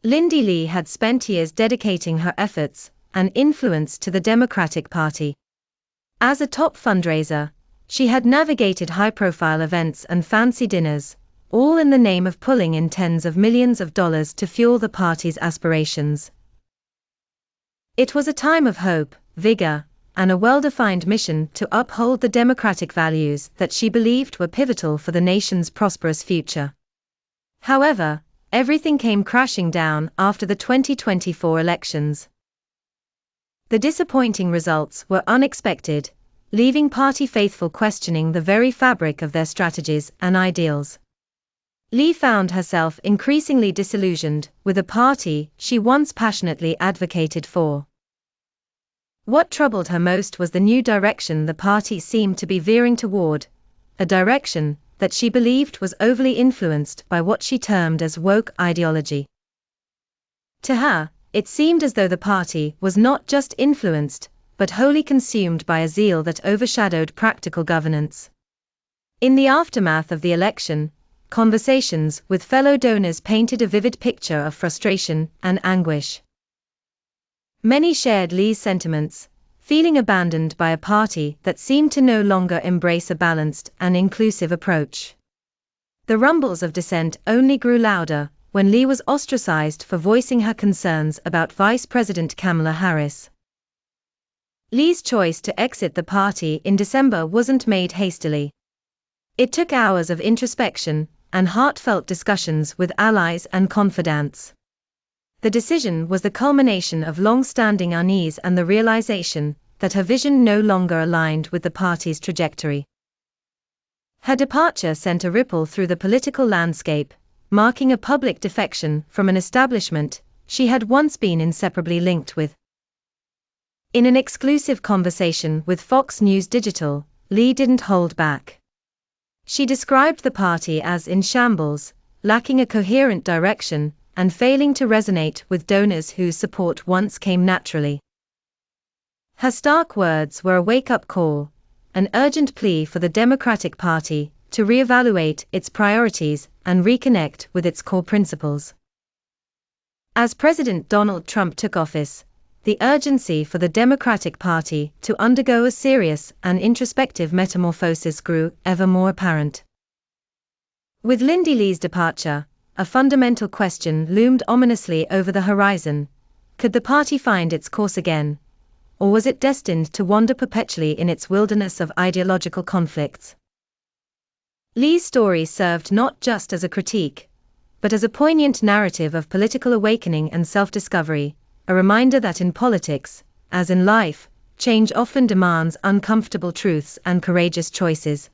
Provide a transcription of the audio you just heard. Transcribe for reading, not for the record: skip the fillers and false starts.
Lindy Li had spent years dedicating her efforts and influence to the Democratic Party. As a top fundraiser, she had navigated high-profile events and fancy dinners, all in the name of pulling in tens of millions of dollars to fuel the party's aspirations. It was a time of hope, vigor, and a well-defined mission to uphold the democratic values that she believed were pivotal for the nation's prosperous future. However, everything came crashing down after the 2024 elections. The disappointing results were unexpected, leaving party faithful questioning the very fabric of their strategies and ideals. Li found herself increasingly disillusioned with a party she once passionately advocated for. What troubled her most was the new direction the party seemed to be veering toward, a direction that she believed was overly influenced by what she termed as woke ideology. To her, it seemed as though the party was not just influenced, but wholly consumed by a zeal that overshadowed practical governance. In the aftermath of the election, conversations with fellow donors painted a vivid picture of frustration and anguish. Many shared Li's sentiments, feeling abandoned by a party that seemed to no longer embrace a balanced and inclusive approach. The rumbles of dissent only grew louder when Li was ostracized for voicing her concerns about Vice President Kamala Harris. Li's choice to exit the party in December wasn't made hastily. It took hours of introspection and heartfelt discussions with allies and confidants. The decision was the culmination of long-standing unease and the realization that her vision no longer aligned with the party's trajectory. Her departure sent a ripple through the political landscape, marking a public defection from an establishment she had once been inseparably linked with. In an exclusive conversation with Fox News Digital, Li didn't hold back. She described the party as in shambles, lacking a coherent direction, and failing to resonate with donors whose support once came naturally. Her stark words were a wake-up call, an urgent plea for the Democratic Party to reevaluate its priorities and reconnect with its core principles. As President Donald Trump took office, the urgency for the Democratic Party to undergo a serious and introspective metamorphosis grew ever more apparent. With Lindy Li's departure, a fundamental question loomed ominously over the horizon: could the party find its course again, or was it destined to wander perpetually in its wilderness of ideological conflicts? Li's story served not just as a critique, but as a poignant narrative of political awakening and self-discovery, a reminder that in politics, as in life, change often demands uncomfortable truths and courageous choices.